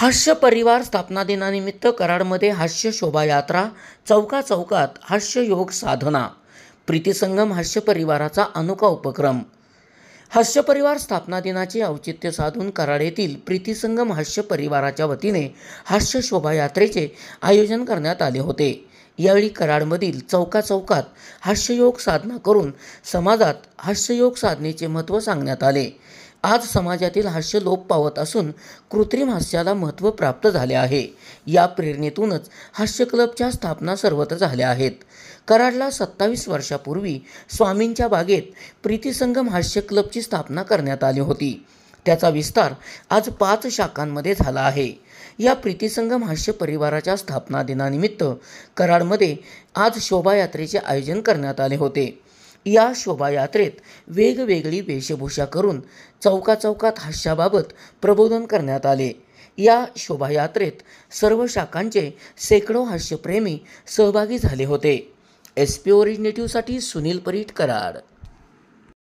हास्य परिवार स्थापना दिनानिमित्त कराडमध्ये हास्य शोभायात्रा, चौकाचौकात हास्य योग साधना, प्रीतिसंगम हास्य परिवाराचा अनोखा उपक्रम। हास्य परिवार स्थापना दिनाचे औचित्य साधून कराड येथील प्रीतिसंगम हास्य परिवाराच्या वतीने हास्य शोभायात्रेचे आयोजन करण्यात आले होते। यावेळी कराडमधील चौकाचौकात हास्ययोग साधना करून समाजात हास्ययोग साधनेचे महत्त्व सांगण्यात आले। आज समाजातील हास्य लोप पावत असून कृत्रिम हास्याला महत्त्व प्राप्त झाले आहे। या प्रेरणेतूनच हास्य क्लबच्या स्थापना सर्वत्र झाल्या आहेत। कराडला 27 वर्षापूर्वी स्वामींच्या बागेत प्रीतिसंगम हास्य क्लबची स्थापना करण्यात आली होती। त्याचा विस्तार आज 5 शाखांमध्ये झाला आहे। या प्रीतिसंगम हास्य परिवाराच्या स्थापना दिनानिमित्त कराडमध्ये आज शोभायात्रेचे आयोजन करण्यात आले होते। या शोभायात्रेत वेगवेगळी वेशभूषा करून चौकाचौकात हास्याबाबत प्रबोधन करण्यात आले। या शोभायात्रेत सर्व शाखांचे शेकडो हास्यप्रेमी सहभागी झाले होते। SP ओरिजिनेटिव्हसाठी सुनील परीट, कराड।